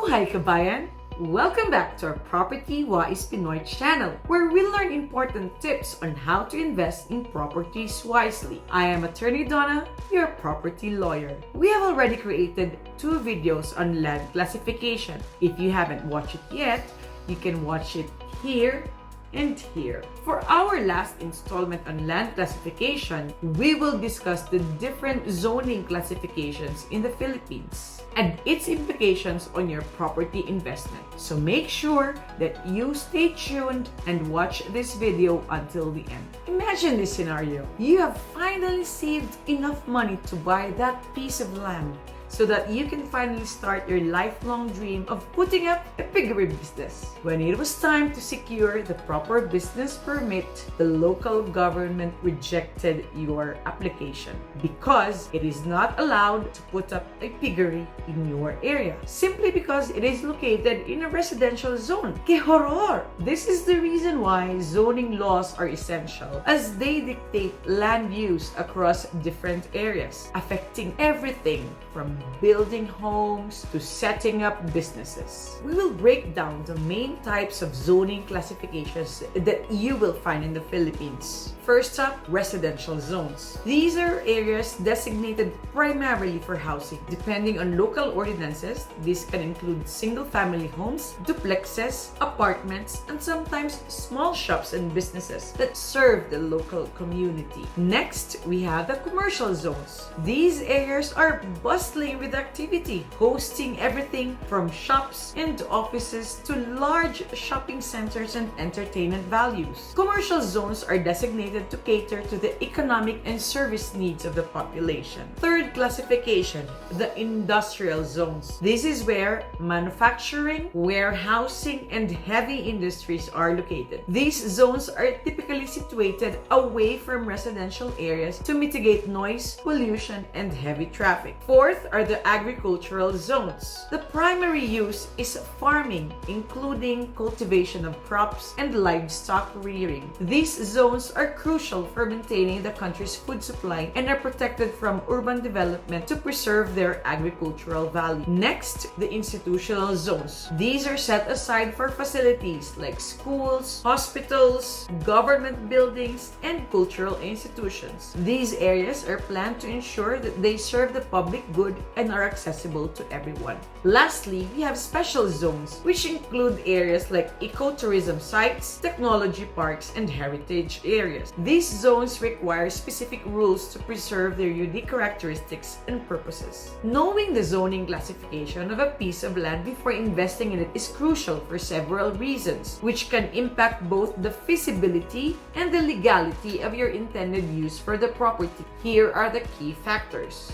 Mabuhay kabayan! Welcome back to our Property Wais Pinoy channel, where we learn important tips on how to invest in properties wisely. I am Attorney Donna, your property lawyer. We have already created 2 videos on land classification. If you haven't watched it yet, you can watch it here and here. For our last installment on land classification, we will discuss the different zoning classifications in the Philippines and its implications on your property investment. So make sure that you stay tuned and watch this video until the end. Imagine this scenario. You have finally saved enough money to buy that piece of land so that you can finally start your lifelong dream of putting up a piggery business. When it was time to secure the proper business permit, the local government rejected your application because it is not allowed to put up a piggery in your area simply because it is located in a residential zone. Que horror! This is the reason why zoning laws are essential, as they dictate land use across different areas, affecting everything from building homes to setting up businesses. We will break down the main types of zoning classifications that you will find in the Philippines. First up, residential zones. These are areas designated primarily for housing. Depending on local ordinances, this can include single-family homes, duplexes, apartments, and sometimes small shops and businesses that serve the local community. Next, we have the commercial zones. These areas are bustling with activity, hosting everything from shops and offices to large shopping centers and entertainment values. Commercial zones are designated to cater to the economic and service needs of the population. Third classification, the industrial zones. This is where manufacturing, warehousing, and heavy industries are located. These zones are typically situated away from residential areas to mitigate noise, pollution, and heavy traffic. Fourth are the agricultural zones. The primary use is farming, including cultivation of crops and livestock rearing. These zones are crucial for maintaining the country's food supply and are protected from urban development to preserve their agricultural value. Next, the institutional zones. These are set aside for facilities like schools, hospitals, government buildings, and cultural institutions. These areas are planned to ensure that they serve the public good and are accessible to everyone. Lastly, we have special zones, which include areas like ecotourism sites, technology parks, and heritage areas. These zones require specific rules to preserve their unique characteristics and purposes. Knowing the zoning classification of a piece of land before investing in it is crucial for several reasons, which can impact both the feasibility and the legality of your intended use for the property. Here are the key factors.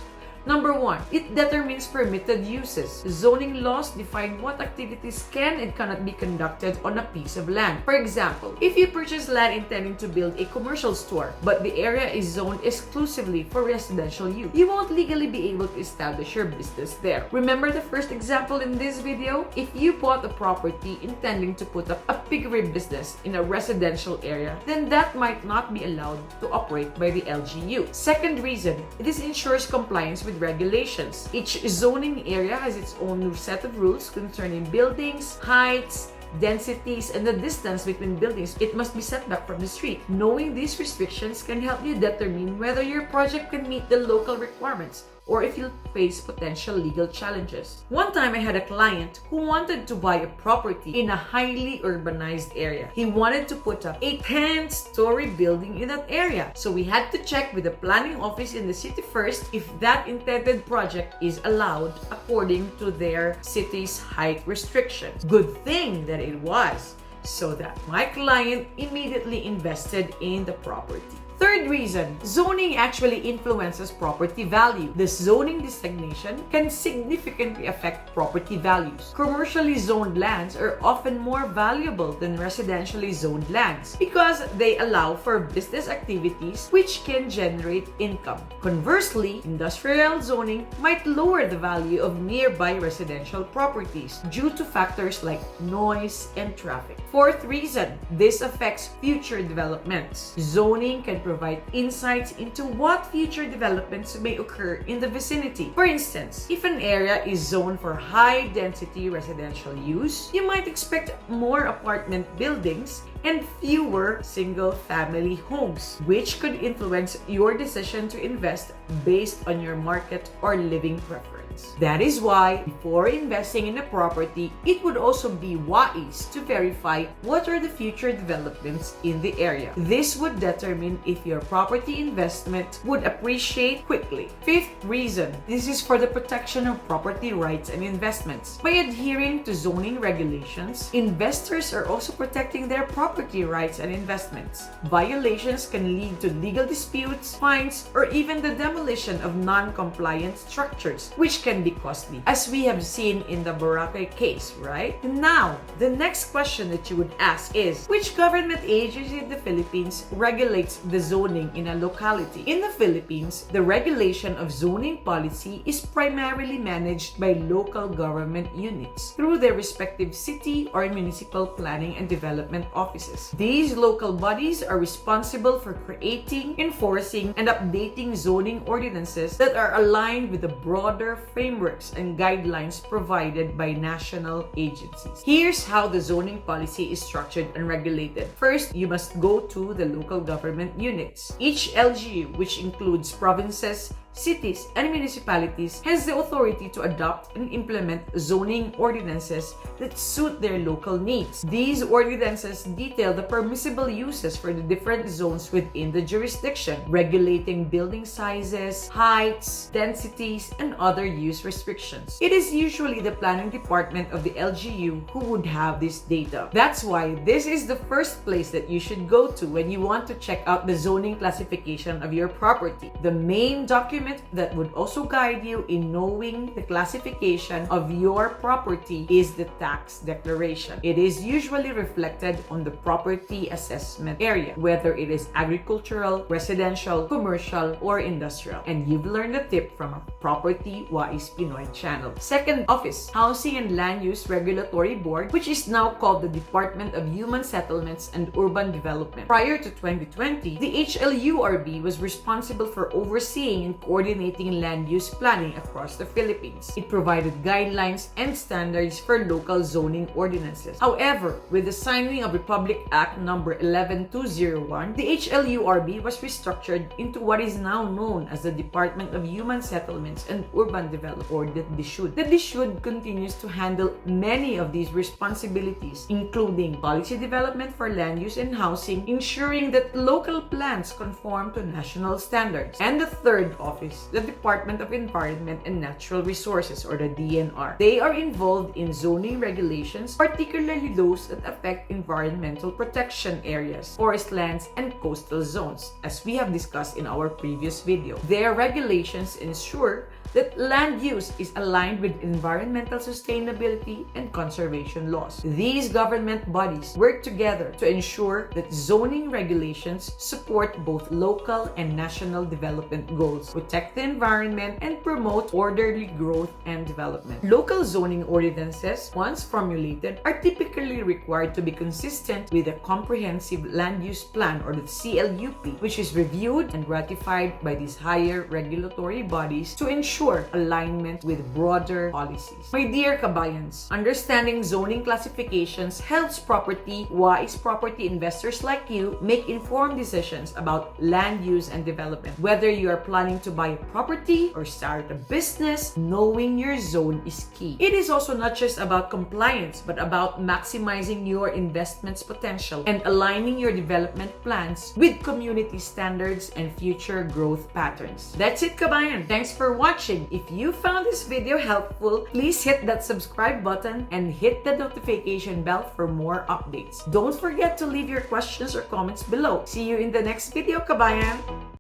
Number 1, it determines permitted uses. Zoning laws define what activities can and cannot be conducted on a piece of land. For example, if you purchase land intending to build a commercial store, but the area is zoned exclusively for residential use, you won't legally be able to establish your business there. Remember the first example in this video? If you bought a property intending to put up a piggery business in a residential area, then that might not be allowed to operate by the LGU. Second reason, this ensures compliance with regulations. Each zoning area has its own set of rules concerning buildings, heights, densities, and the distance between buildings. It must be set back from the street. Knowing these restrictions can help you determine whether your project can meet the local requirements or if you'll face potential legal challenges. One time I had a client who wanted to buy a property in a highly urbanized area. He wanted to put up a 10-story building in that area. So we had to check with the planning office in the city first if that intended project is allowed according to their city's height restrictions. Good thing that it was, so that my client immediately invested in the property. Third reason, zoning actually influences property value. The zoning designation can significantly affect property values. Commercially zoned lands are often more valuable than residentially zoned lands because they allow for business activities which can generate income. Conversely, industrial zoning might lower the value of nearby residential properties due to factors like noise and traffic. Fourth reason, this affects future developments. Zoning can provide insights into what future developments may occur in the vicinity. For instance, if an area is zoned for high-density residential use, you might expect more apartment buildings and fewer single-family homes, which could influence your decision to invest based on your market or living preference. That is why, before investing in a property, it would also be wise to verify what are the future developments in the area. This would determine if your property investment would appreciate quickly. Fifth reason, this is for the protection of property rights and investments. By adhering to zoning regulations, investors are also protecting their property rights and investments. Violations can lead to legal disputes, fines, or even the demolition of non-compliant structures, which can be costly, as we have seen in the Boracay case, right? Now, the next question that you would ask is, which government agency in the Philippines regulates the zoning in a locality? In the Philippines, the regulation of zoning policy is primarily managed by local government units through their respective city or municipal planning and development offices. These local bodies are responsible for creating, enforcing, and updating zoning ordinances that are aligned with the broader frameworks and guidelines provided by national agencies. Here's how the zoning policy is structured and regulated. First, you must go to the local government units. Each LGU, which includes provinces, cities, and municipalities, has the authority to adopt and implement zoning ordinances that suit their local needs. These ordinances detail the permissible uses for the different zones within the jurisdiction, regulating building sizes, heights, densities, and other use restrictions. It is usually the planning department of the LGU who would have this data. That's why this is the first place that you should go to when you want to check out the zoning classification of your property. The main document that would also guide you in knowing the classification of your property is the tax declaration. It is usually reflected on the property assessment area, whether it is agricultural, residential, commercial, or industrial. And you've learned a tip from a Property Wise Pinoy channel. Second office, Housing and Land Use Regulatory Board, which is now called the Department of Human Settlements and Urban Development. Prior to 2020, the HLURB was responsible for overseeing and coordinating land use planning across the Philippines. It provided guidelines and standards for local zoning ordinances. However, with the signing of Republic Act No. 11201, the HLURB was restructured into what is now known as the Department of Human Settlements and Urban Development, or the DSUD. The DSUD continues to handle many of these responsibilities, including policy development for land use and housing, ensuring that local plans conform to national standards. And the third office, the Department of Environment and Natural Resources, or the DNR. They are involved in zoning regulations, particularly those that affect environmental protection areas, forest lands, and coastal zones, as we have discussed in our previous video. Their regulations ensure that land use is aligned with environmental sustainability and conservation laws. These government bodies work together to ensure that zoning regulations support both local and national development goals, protect the environment, and promote orderly growth and development. Local zoning ordinances, once formulated, are typically required to be consistent with a comprehensive land use plan, or the CLUP, which is reviewed and ratified by these higher regulatory bodies to ensure alignment with broader policies. My dear kabayans, understanding zoning classifications helps property-wise property investors like you make informed decisions about land use and development. Whether you are planning to buy a property or start a business, knowing your zone is key. It is also not just about compliance, but about maximizing your investment's potential and aligning your development plans with community standards and future growth patterns. That's it, kabayan. Thanks for watching. If you found this video helpful, please hit that subscribe button and hit the notification bell for more updates. Don't forget to leave your questions or comments below. See you in the next video, kabayan!